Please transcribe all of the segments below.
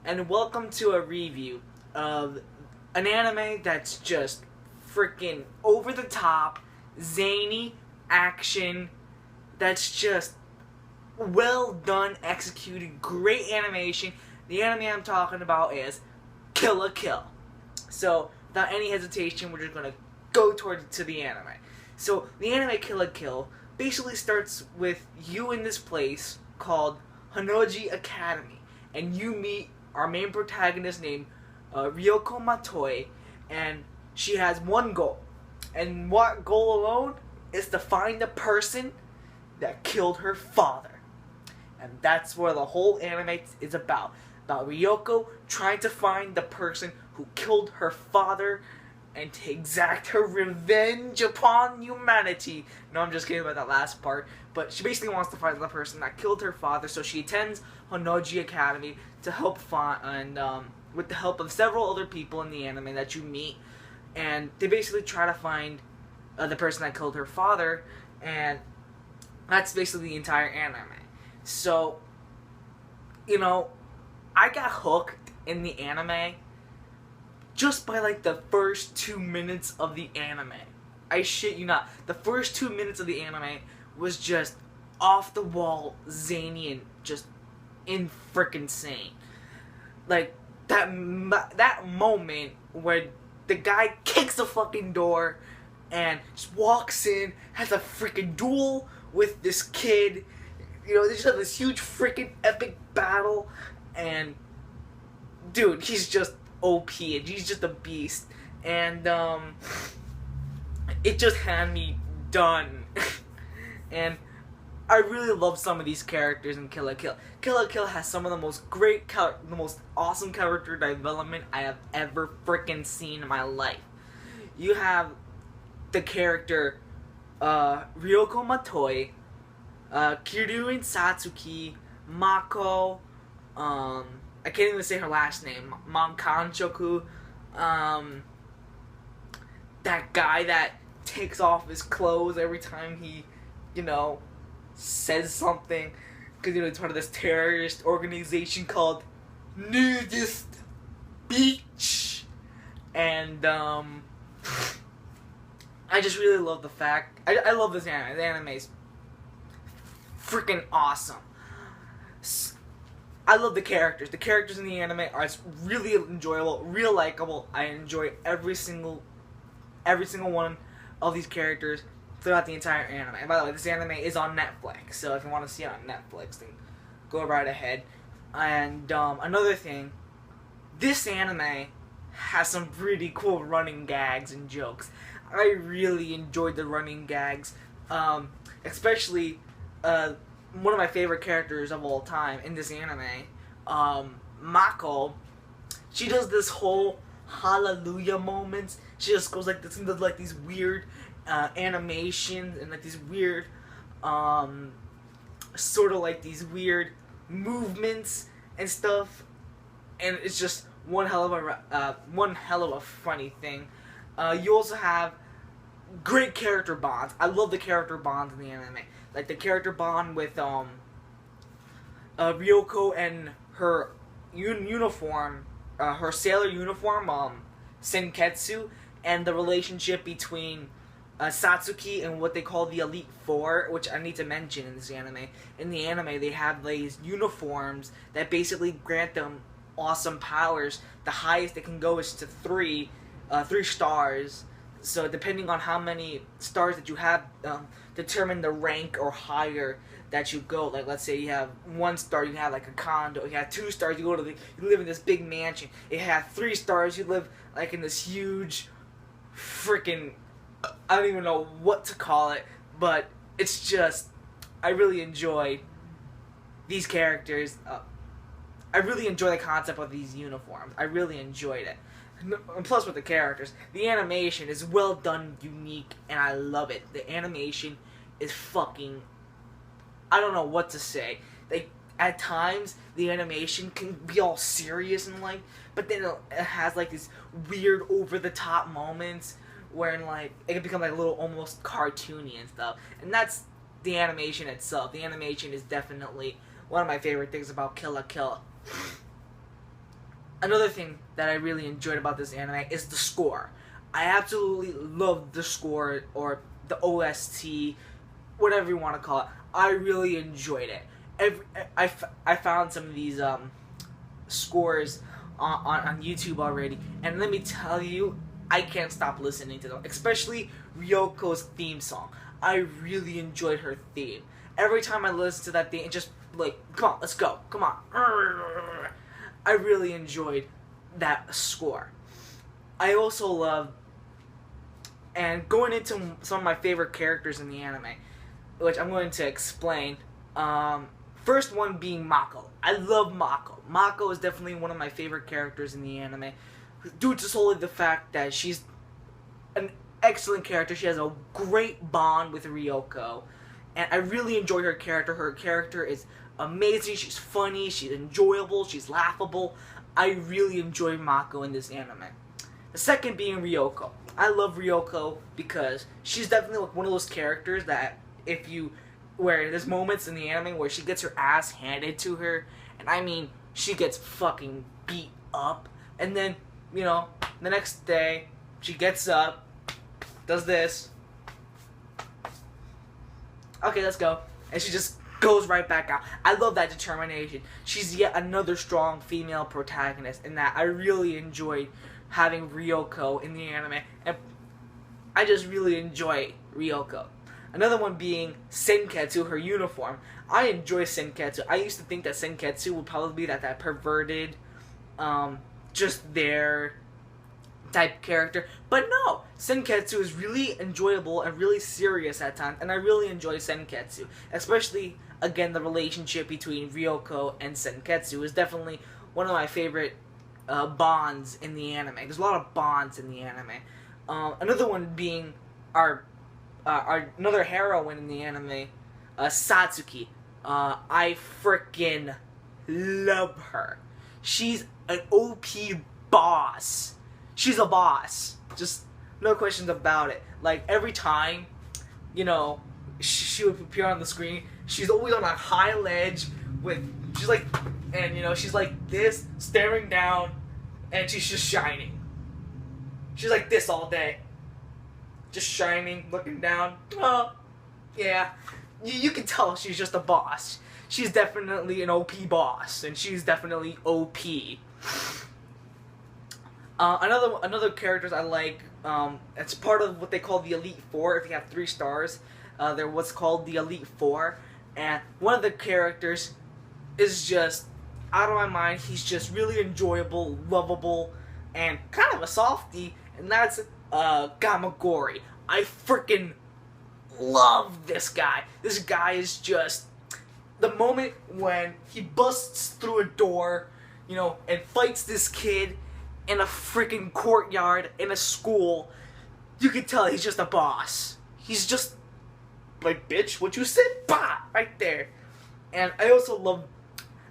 and welcome to a review of an anime that's just freaking over the top, zany action that's just well done, executed, great animation. The anime I'm talking about is Kill la Kill. So, without any hesitation, we're just gonna go to the anime. So, the anime Kill la Kill basically starts with you in this place called Honnouji Academy, and you meet our main protagonist named Ryoko Matoi, and she has one goal. And what goal alone is to find the person that killed her father. And that's where the whole anime is about. About Ryoko trying to find the person who killed her father and to exact her revenge upon humanity. No, I'm just kidding about that last part. But she basically wants to find the person that killed her father, so she attends Honnouji Academy to help find, and with the help of several other people in the anime that you meet, and they basically try to find the person that killed her father, and that's basically the entire anime. So, I got hooked in the anime just by like the first 2 minutes of the anime. I shit you not. The first 2 minutes of the anime was just off the wall, zany, and just in frickin' insane. Like that moment where the guy kicks the fucking door and just walks in, has a freaking duel with this kid. They just have this huge freaking epic battle, and dude, he's just OP, and he's just a beast, and it just had me done. And I really love some of these characters in Kill la Kill. Kill la Kill has some of the most the most awesome character development I have ever freaking seen in my life. You have the character Ryoko Matoi, Kiryuin Satsuki, Mako, I can't even say her last name, Mankanchoku, that guy that takes off his clothes every time he, says something, because, it's part of this terrorist organization called Nudist Beach, and, I just really love the fact, I love this anime. The anime is freaking awesome. I love the characters. The characters in the anime are really enjoyable, real likable. I enjoy every single one of these characters throughout the entire anime. And by the way, this anime is on Netflix, so if you want to see it on Netflix, then go right ahead. And another thing, this anime has some pretty cool running gags and jokes. I really enjoyed the running gags, especially one of my favorite characters of all time in this anime, Mako. She does this whole hallelujah moments. She just goes like this and does like these weird animations and like these weird sort of like these weird movements and stuff, and it's just one hell of a funny thing. You also have great character bonds. I love the character bonds in the anime. Like the character bond with Ryoko and her uniform, her sailor uniform, Senketsu, and the relationship between Satsuki and what they call the Elite Four, which I need to mention in this anime. In the anime, they have these uniforms that basically grant them awesome powers. The highest they can go is to 3 stars. So depending on how many stars that you have, determine the rank or higher that you go. Like let's say you have 1 star, you have like a condo. You have 2 stars, you live in this big mansion. You have 3 stars, you live like in this huge, freaking, I don't even know what to call it, but it's just, I really enjoy these characters. I really enjoy the concept of these uniforms. I really enjoyed it. And plus with the characters, the animation is well done, unique, and I love it. The animation is fucking, I don't know what to say. Like, at times, the animation can be all serious and like, but then it has like these weird over-the-top moments where like, it can become like a little almost cartoony and stuff. And that's the animation itself. The animation is definitely one of my favorite things about Kill la Kill. Another thing that I really enjoyed about this anime is the score. I absolutely love the score, or the OST, whatever you want to call it. I really enjoyed it. I found some of these scores on YouTube already, and let me tell you, I can't stop listening to them, especially Ryoko's theme song. I really enjoyed her theme. Every time I listen to that theme, it just like, come on, let's go, come on. I really enjoyed that score. I also love, and going into some of my favorite characters in the anime, which I'm going to explain. First one being Mako. I love Mako. Mako is definitely one of my favorite characters in the anime, due to solely the fact that she's an excellent character. She has a great bond with Ryoko, and I really enjoy her character. Her character is amazing. She's funny, she's enjoyable, she's laughable. I really enjoy Mako in this anime. The second being Ryoko. I love Ryoko because she's definitely like one of those characters that where there's moments in the anime where she gets her ass handed to her, and I mean, she gets fucking beat up, and then, you know, the next day, she gets up, does this, okay, let's go, and she just goes right back out. I love that determination. She's yet another strong female protagonist, and that I really enjoyed having Ryoko in the anime, and I just really enjoy Ryoko. Another one being Senketsu, her uniform. I enjoy Senketsu. I used to think that Senketsu would probably be that perverted, just there type character. But no, Senketsu is really enjoyable and really serious at times, and I really enjoy Senketsu. Especially, again, the relationship between Ryoko and Senketsu is definitely one of my favorite bonds in the anime. There's a lot of bonds in the anime. Another one being our another heroine in the anime, Satsuki. I freaking love her. She's an OP boss. She's a boss. Just no questions about it. Like, every time, you know, she would appear on the screen, she's always on a high ledge she's like, and you know, she's like this, staring down, and she's just shining. She's like this all day. Just shining, looking down. Oh, yeah. You can tell she's just a boss. She's definitely an OP boss, and she's definitely OP. Another characters I like, it's part of what they call the Elite Four. If you have 3 stars, they're what's called the Elite Four, and one of the characters is just out of my mind. He's just really enjoyable, lovable, and kind of a softie, and that's Gamagori. I freaking love this guy. This guy is just, the moment when he busts through a door, you know, and fights this kid in a freaking courtyard in a school, you can tell he's just a boss. He's just like, bitch, what you said? Bah! Right there. And I also love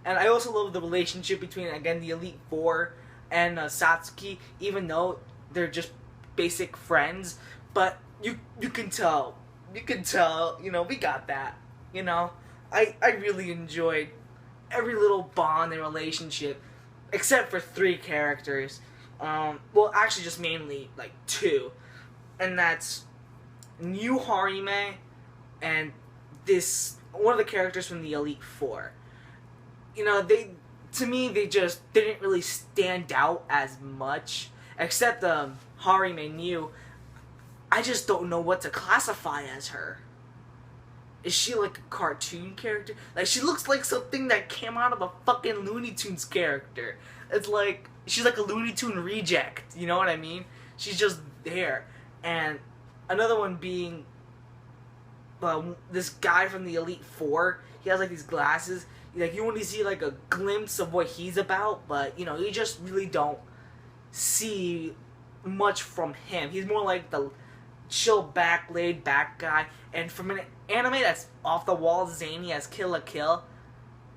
the relationship between, again, the Elite Four and Satsuki, even though they're just basic friends, but you can tell, you know, we got that, you know. I really enjoyed every little bond and relationship, except for 3 characters, well, actually just mainly, like, 2, and that's New Harime and one of the characters from the Elite Four. You know, to me, they just didn't really stand out as much, except Harime New. I just don't know what to classify as her. Is she like a cartoon character? Like, she looks like something that came out of a fucking Looney Tunes character. It's like, she's like a Looney Tune reject, you know what I mean? She's just there. And another one being this guy from the Elite Four. He has like these glasses. Like, you only see like a glimpse of what he's about, but you know, you just really don't see much from him. He's more like the chill back, laid back guy. And from an anime that's off the wall zany as Kill la Kill,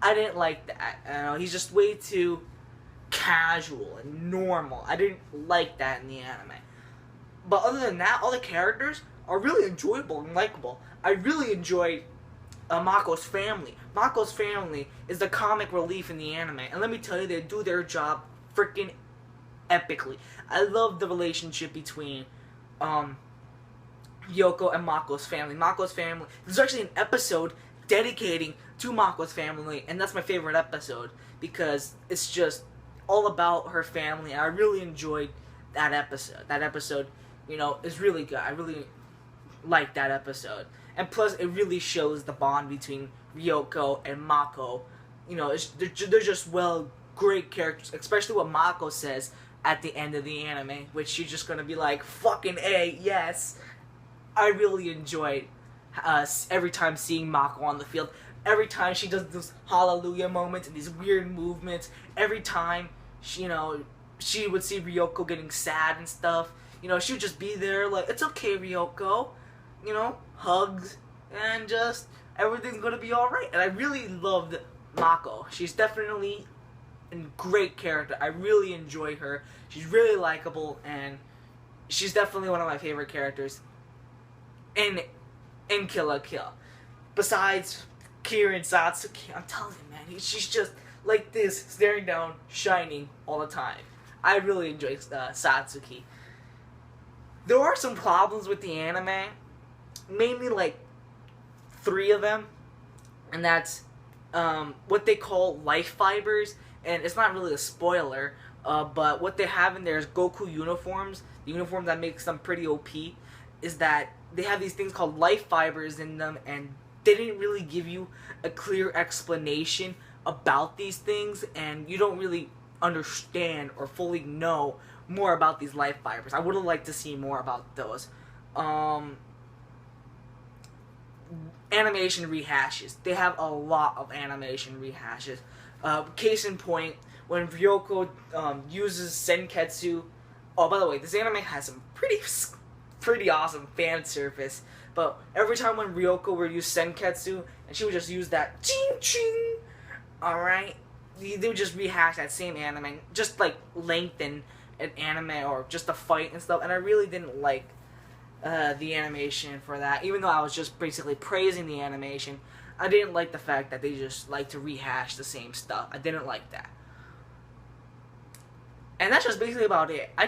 I didn't like that. I don't know, he's just way too casual and normal. I didn't like that in the anime. But other than that, all the characters are really enjoyable and likable. I really enjoyed Mako's family. Mako's family is the comic relief in the anime, and let me tell you, they do their job freaking epically. I love the relationship between Ryoko and Mako's family. Mako's family. There's actually an episode dedicating to Mako's family, and that's my favorite episode because it's just all about her family. And I really enjoyed that episode. That episode, is really good. I really like that episode, and plus, it really shows the bond between Ryoko and Mako. They're just great characters, especially what Mako says at the end of the anime, which she's just gonna be like, fucking A, yes. I really enjoyed every time seeing Mako on the field. Every time she does those hallelujah moments and these weird movements. Every time she would see Ryoko getting sad and stuff. She would just be there like, it's okay, Ryoko. Hugs and just everything's gonna be alright. And I really loved Mako. She's definitely a great character. I really enjoy her. She's really likable, and she's definitely one of my favorite characters in Kill la Kill. Besides Kirin Satsuki, I'm telling you, man, she's just like this, staring down, shining all the time. I really enjoy Satsuki. There are some problems with the anime, mainly like 3 of them, and that's what they call life fibers, and it's not really a spoiler, but what they have in there is Goku uniforms. The uniform that makes them pretty OP is that they have these things called life fibers in them, and they didn't really give you a clear explanation about these things, and you don't really understand or fully know more about these life fibers. I would have liked to see more about those. Animation rehashes. They have a lot of animation rehashes. Case in point, when Ryoko uses Senketsu. Oh, by the way, this anime has some pretty awesome fan service. But every time when Ryoko would use Senketsu, and she would just use that ching ching, alright, they would just rehash that same anime, just like lengthen an anime or just a fight and stuff. And I really didn't like the animation for that, even though I was just basically praising the animation. I didn't like the fact that they just like to rehash the same stuff. I didn't like that. And that's just basically about it. I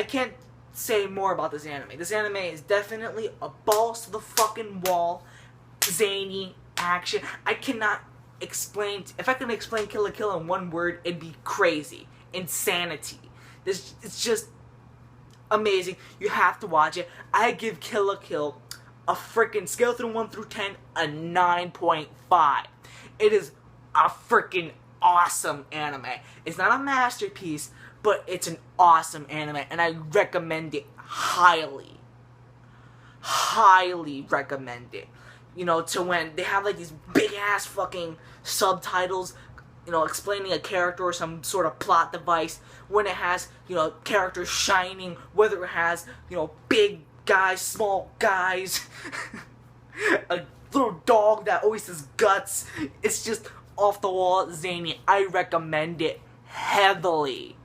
can't say more about this anime. This anime is definitely a balls to the fucking wall, zany action. I cannot explain. If I can explain Kill la Kill in one word, it'd be crazy. Insanity. It's just amazing. You have to watch it. I give Kill la Kill a freaking scale from 1 through 10 a 9.5. It is a freaking awesome anime. It's not a masterpiece, but it's an awesome anime, and I recommend it highly. Highly recommend it. To when they have like these big ass fucking subtitles, explaining a character or some sort of plot device, when it has, characters shining, whether it has, big guys, small guys, a little dog that always has guts. It's just off the wall zany. I recommend it heavily.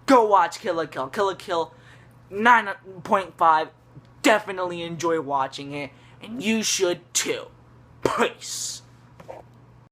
Go watch Kill la Kill. Kill la Kill 9.5. Definitely enjoy watching it, and you should too. Peace.